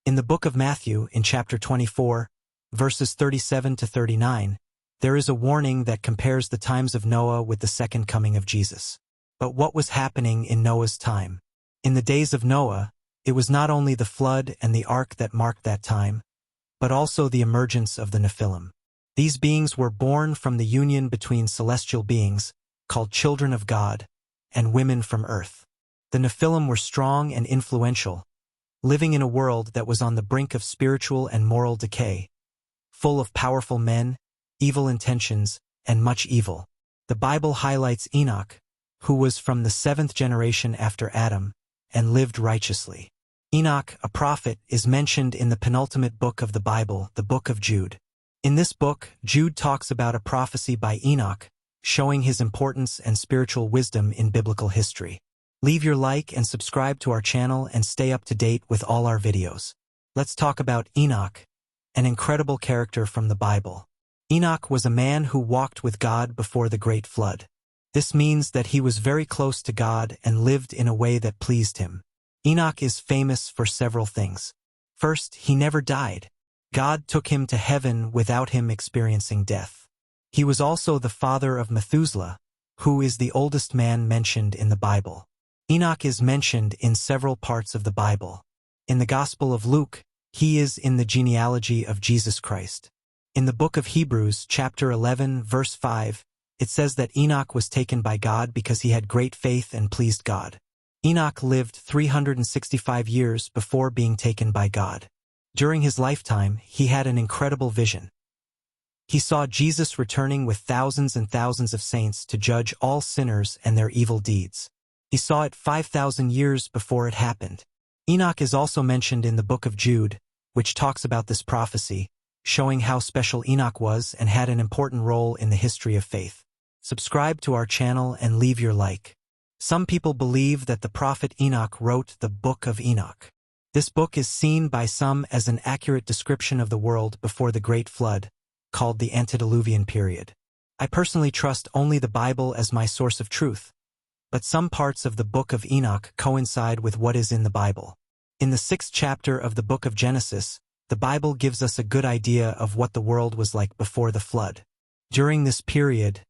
In the book of Matthew, in chapter 24, verses 37 to 39, there is a warning that compares the times of Noah with the second coming of Jesus. But what was happening in Noah's time? In the days of Noah, it was not only the flood and the ark that marked that time, but also the emergence of the Nephilim. These beings were born from the union between celestial beings, called children of God, and women from earth. The Nephilim were strong and influential, living in a world that was on the brink of spiritual and moral decay, full of powerful men, evil intentions, and much evil. The Bible highlights Enoch, who was from the 7th generation after Adam, and lived righteously. Enoch, a prophet, is mentioned in the penultimate book of the Bible, the book of Jude. In this book, Jude talks about a prophecy by Enoch, showing his importance and spiritual wisdom in biblical history. Leave your like and subscribe to our channel and stay up to date with all our videos. Let's talk about Enoch, an incredible character from the Bible. Enoch was a man who walked with God before the great flood. This means that he was very close to God and lived in a way that pleased him. Enoch is famous for several things. First, he never died. God took him to heaven without him experiencing death. He was also the father of Methuselah, who is the oldest man mentioned in the Bible. Enoch is mentioned in several parts of the Bible. In the Gospel of Luke, he is in the genealogy of Jesus Christ. In the book of Hebrews, chapter 11, verse 5, it says that Enoch was taken by God because he had great faith and pleased God. Enoch lived 365 years before being taken by God. During his lifetime, he had an incredible vision. He saw Jesus returning with thousands and thousands of saints to judge all sinners and their evil deeds. He saw it 5,000 years before it happened. Enoch is also mentioned in the book of Jude, which talks about this prophecy, showing how special Enoch was and had an important role in the history of faith. Subscribe to our channel and leave your like. Some people believe that the prophet Enoch wrote the Book of Enoch. This book is seen by some as an accurate description of the world before the Great Flood, called the antediluvian period. I personally trust only the Bible as my source of truth, but some parts of the Book of Enoch coincide with what is in the Bible. In the 6th chapter of the book of Genesis, the Bible gives us a good idea of what the world was like before the flood. During this period,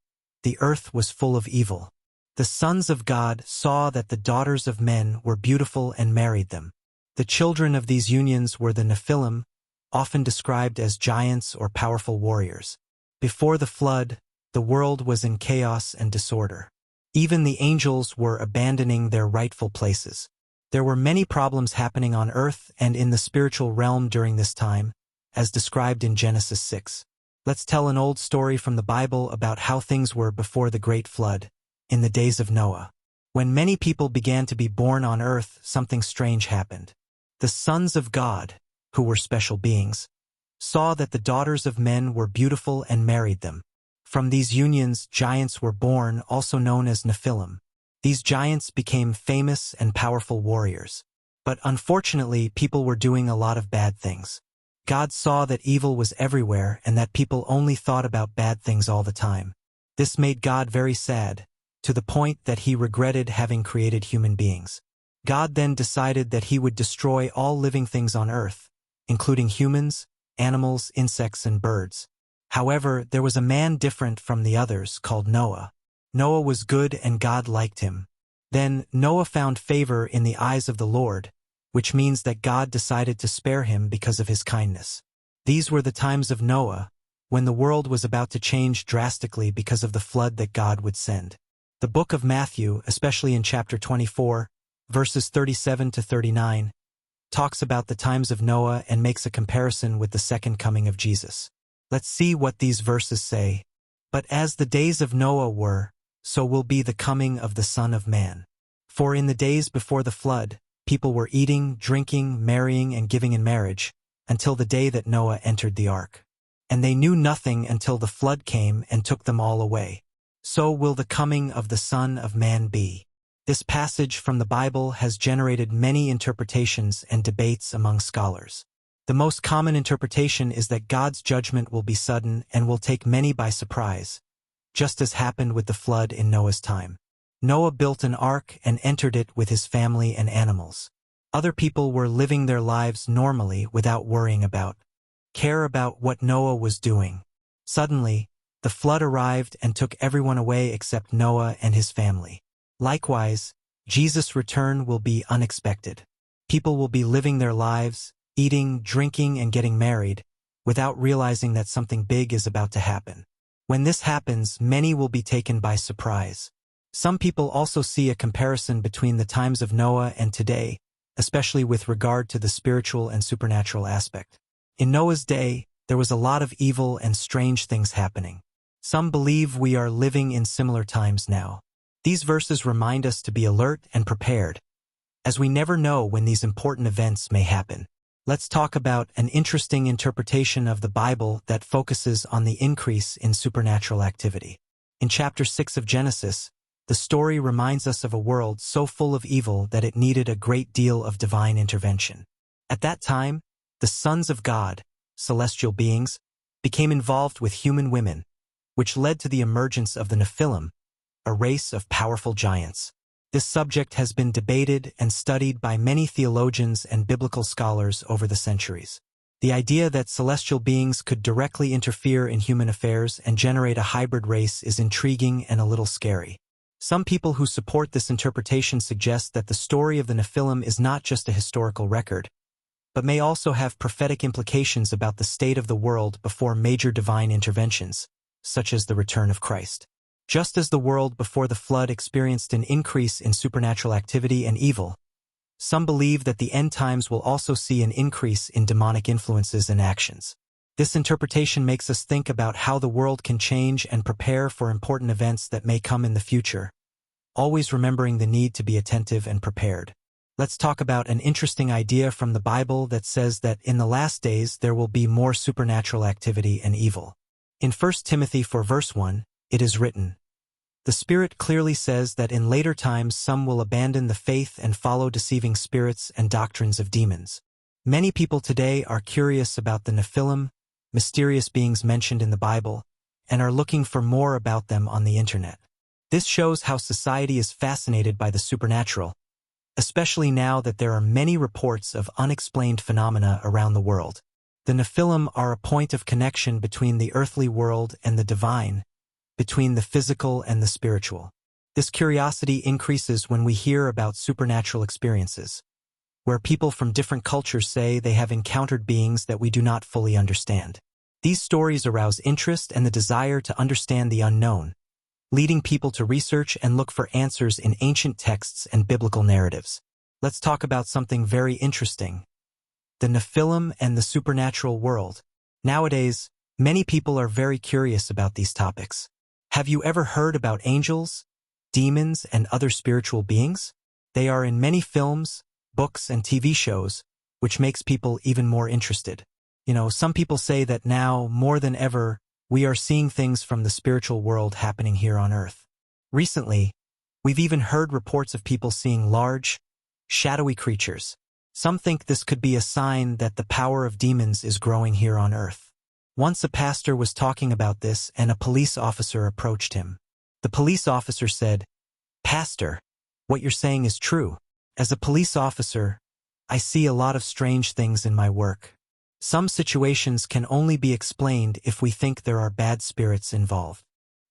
the earth was full of evil. The sons of God saw that the daughters of men were beautiful and married them. The children of these unions were the Nephilim, often described as giants or powerful warriors. Before the flood, the world was in chaos and disorder. Even the angels were abandoning their rightful places. There were many problems happening on earth and in the spiritual realm during this time, as described in Genesis 6. Let's tell an old story from the Bible about how things were before the great flood, in the days of Noah. When many people began to be born on earth, something strange happened. The sons of God, who were special beings, saw that the daughters of men were beautiful and married them. From these unions, giants were born, also known as Nephilim. These giants became famous and powerful warriors. But unfortunately, people were doing a lot of bad things. God saw that evil was everywhere and that people only thought about bad things all the time. This made God very sad, to the point that he regretted having created human beings. God then decided that he would destroy all living things on earth, including humans, animals, insects, and birds. However, there was a man different from the others called Noah. Noah was good and God liked him. Then Noah found favor in the eyes of the Lord, which means that God decided to spare him because of his kindness. These were the times of Noah, when the world was about to change drastically because of the flood that God would send. The book of Matthew, especially in chapter 24, verses 37 to 39, talks about the times of Noah and makes a comparison with the second coming of Jesus. Let's see what these verses say. But as the days of Noah were, so will be the coming of the Son of Man. For in the days before the flood, people were eating, drinking, marrying, and giving in marriage, until the day that Noah entered the ark. And they knew nothing until the flood came and took them all away. So will the coming of the Son of Man be. This passage from the Bible has generated many interpretations and debates among scholars. The most common interpretation is that God's judgment will be sudden and will take many by surprise, just as happened with the flood in Noah's time. Noah built an ark and entered it with his family and animals. Other people were living their lives normally without worrying about what Noah was doing. Suddenly, the flood arrived and took everyone away except Noah and his family. Likewise, Jesus' return will be unexpected. People will be living their lives, eating, drinking, and getting married, without realizing that something big is about to happen. When this happens, many will be taken by surprise. Some people also see a comparison between the times of Noah and today, especially with regard to the spiritual and supernatural aspect. In Noah's day, there was a lot of evil and strange things happening. Some believe we are living in similar times now. These verses remind us to be alert and prepared, as we never know when these important events may happen. Let's talk about an interesting interpretation of the Bible that focuses on the increase in supernatural activity. In chapter 6 of Genesis, the story reminds us of a world so full of evil that it needed a great deal of divine intervention. At that time, the sons of God, celestial beings, became involved with human women, which led to the emergence of the Nephilim, a race of powerful giants. This subject has been debated and studied by many theologians and biblical scholars over the centuries. The idea that celestial beings could directly interfere in human affairs and generate a hybrid race is intriguing and a little scary. Some people who support this interpretation suggest that the story of the Nephilim is not just a historical record, but may also have prophetic implications about the state of the world before major divine interventions, such as the return of Christ. Just as the world before the flood experienced an increase in supernatural activity and evil, some believe that the end times will also see an increase in demonic influences and actions. This interpretation makes us think about how the world can change and prepare for important events that may come in the future, always remembering the need to be attentive and prepared. Let's talk about an interesting idea from the Bible that says that in the last days there will be more supernatural activity and evil. In 1 Timothy 4 verse 1, it is written, "The Spirit clearly says that in later times some will abandon the faith and follow deceiving spirits and doctrines of demons." Many people today are curious about the Nephilim, mysterious beings mentioned in the Bible, and are looking for more about them on the internet. This shows how society is fascinated by the supernatural, especially now that there are many reports of unexplained phenomena around the world. The Nephilim are a point of connection between the earthly world and the divine, between the physical and the spiritual. This curiosity increases when we hear about supernatural experiences, where people from different cultures say they have encountered beings that we do not fully understand. These stories arouse interest and the desire to understand the unknown, leading people to research and look for answers in ancient texts and biblical narratives. Let's talk about something very interesting: the Nephilim and the supernatural world. Nowadays, many people are very curious about these topics. Have you ever heard about angels, demons, and other spiritual beings? They are in many films, books, and TV shows, which makes people even more interested. Some people say that now, more than ever, we are seeing things from the spiritual world happening here on Earth. Recently, we've even heard reports of people seeing large, shadowy creatures. Some think this could be a sign that the power of demons is growing here on Earth. Once a pastor was talking about this and a police officer approached him. The police officer said, "Pastor, what you're saying is true. As a police officer, I see a lot of strange things in my work. Some situations can only be explained if we think there are bad spirits involved."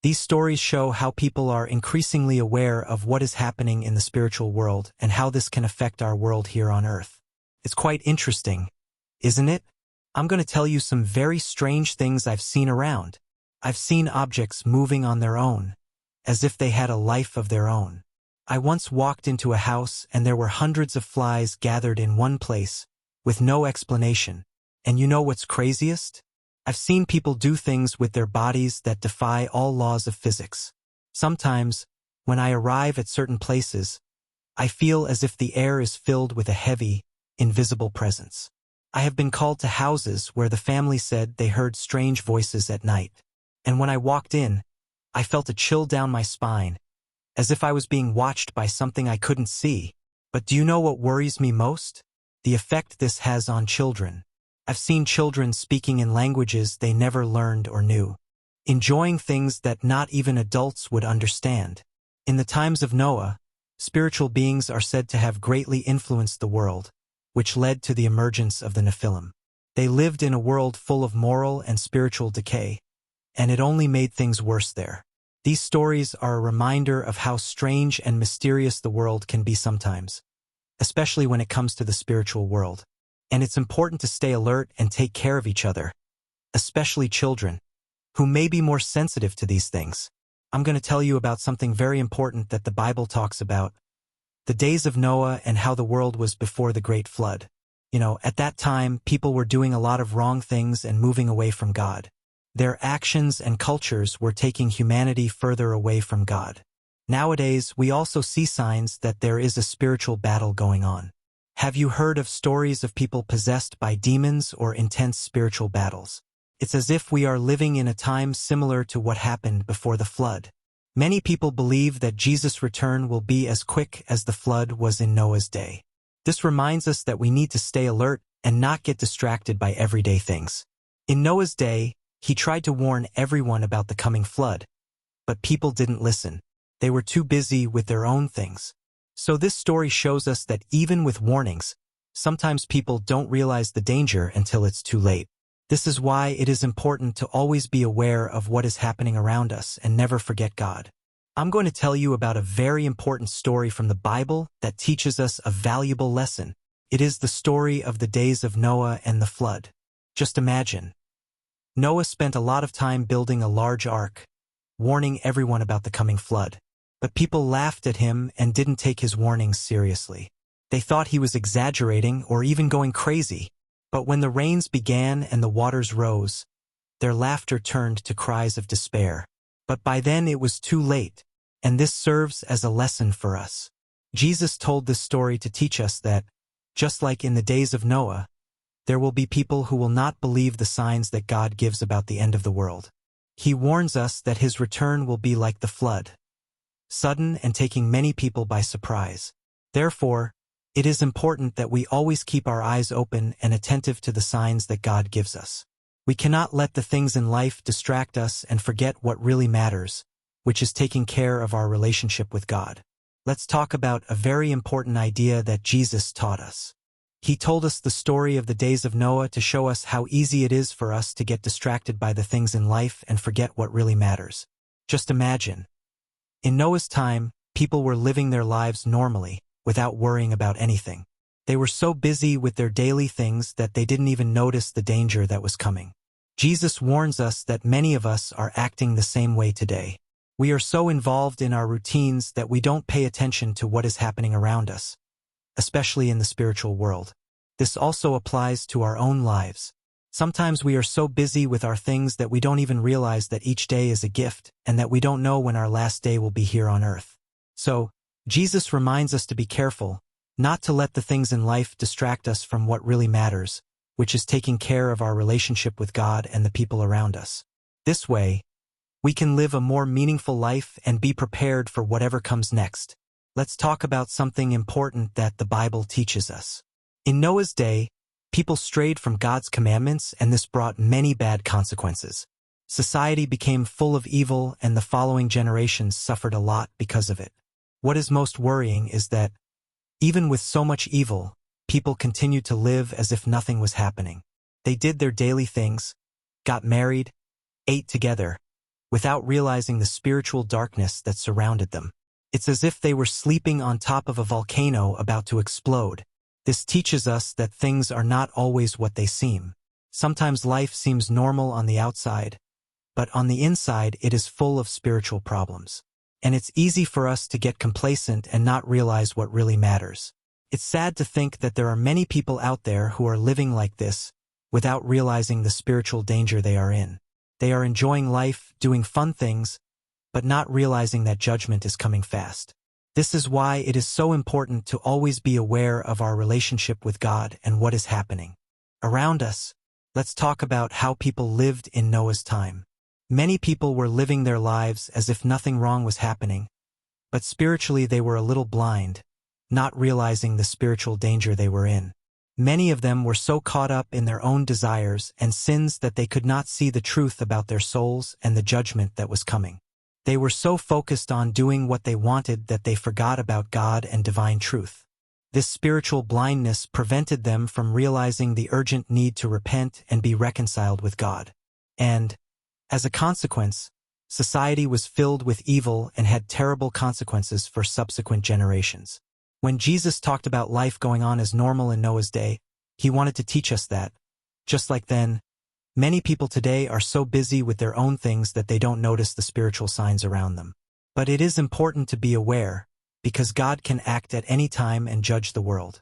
These stories show how people are increasingly aware of what is happening in the spiritual world and how this can affect our world here on Earth. It's quite interesting, isn't it? I'm going to tell you some very strange things I've seen around. I've seen objects moving on their own, as if they had a life of their own. I once walked into a house and there were hundreds of flies gathered in one place, with no explanation. And you know what's craziest? I've seen people do things with their bodies that defy all laws of physics. Sometimes, when I arrive at certain places, I feel as if the air is filled with a heavy, invisible presence. I have been called to houses where the family said they heard strange voices at night. And when I walked in, I felt a chill down my spine, as if I was being watched by something I couldn't see. But do you know what worries me most? The effect this has on children. I've seen children speaking in languages they never learned or knew, enjoying things that not even adults would understand. In the times of Noah, spiritual beings are said to have greatly influenced the world, which led to the emergence of the Nephilim. They lived in a world full of moral and spiritual decay, and it only made things worse there. These stories are a reminder of how strange and mysterious the world can be sometimes, especially when it comes to the spiritual world. And it's important to stay alert and take care of each other, especially children, who may be more sensitive to these things. I'm going to tell you about something very important that the Bible talks about, the days of Noah and how the world was before the great flood. At that time, people were doing a lot of wrong things and moving away from God. Their actions and cultures were taking humanity further away from God. Nowadays, we also see signs that there is a spiritual battle going on. Have you heard of stories of people possessed by demons or intense spiritual battles? It's as if we are living in a time similar to what happened before the flood. Many people believe that Jesus' return will be as quick as the flood was in Noah's day. This reminds us that we need to stay alert and not get distracted by everyday things. In Noah's day, he tried to warn everyone about the coming flood, but people didn't listen. They were too busy with their own things. So this story shows us that even with warnings, sometimes people don't realize the danger until it's too late. This is why it is important to always be aware of what is happening around us and never forget God. I'm going to tell you about a very important story from the Bible that teaches us a valuable lesson. It is the story of the days of Noah and the flood. Just imagine. Noah spent a lot of time building a large ark, warning everyone about the coming flood. But people laughed at him and didn't take his warnings seriously. They thought he was exaggerating or even going crazy. But when the rains began and the waters rose, their laughter turned to cries of despair. But by then it was too late, and this serves as a lesson for us. Jesus told this story to teach us that, just like in the days of Noah, there will be people who will not believe the signs that God gives about the end of the world. He warns us that his return will be like the flood, sudden and taking many people by surprise. Therefore, it is important that we always keep our eyes open and attentive to the signs that God gives us. We cannot let the things in life distract us and forget what really matters, which is taking care of our relationship with God. Let's talk about a very important idea that Jesus taught us. He told us the story of the days of Noah to show us how easy it is for us to get distracted by the things in life and forget what really matters. Just imagine. In Noah's time, people were living their lives normally, without worrying about anything. They were so busy with their daily things that they didn't even notice the danger that was coming. Jesus warns us that many of us are acting the same way today. We are so involved in our routines that we don't pay attention to what is happening around us, especially in the spiritual world. This also applies to our own lives. Sometimes we are so busy with our things that we don't even realize that each day is a gift and that we don't know when our last day will be here on earth. So, Jesus reminds us to be careful, not to let the things in life distract us from what really matters, which is taking care of our relationship with God and the people around us. This way, we can live a more meaningful life and be prepared for whatever comes next. Let's talk about something important that the Bible teaches us. In Noah's day, people strayed from God's commandments, and this brought many bad consequences. Society became full of evil, and the following generations suffered a lot because of it. What is most worrying is that, even with so much evil, people continued to live as if nothing was happening. They did their daily things, got married, ate together, without realizing the spiritual darkness that surrounded them. It's as if they were sleeping on top of a volcano about to explode. This teaches us that things are not always what they seem. Sometimes life seems normal on the outside, but on the inside it is full of spiritual problems. And it's easy for us to get complacent and not realize what really matters. It's sad to think that there are many people out there who are living like this, without realizing the spiritual danger they are in. They are enjoying life, doing fun things, but not realizing that judgment is coming fast. This is why it is so important to always be aware of our relationship with God and what is happening around us. Let's talk about how people lived in Noah's time. Many people were living their lives as if nothing wrong was happening, but spiritually they were a little blind, not realizing the spiritual danger they were in. Many of them were so caught up in their own desires and sins that they could not see the truth about their souls and the judgment that was coming. They were so focused on doing what they wanted that they forgot about God and divine truth. This spiritual blindness prevented them from realizing the urgent need to repent and be reconciled with God. And, as a consequence, society was filled with evil and had terrible consequences for subsequent generations. When Jesus talked about life going on as normal in Noah's day, he wanted to teach us that, just like then, many people today are so busy with their own things that they don't notice the spiritual signs around them. But it is important to be aware, because God can act at any time and judge the world.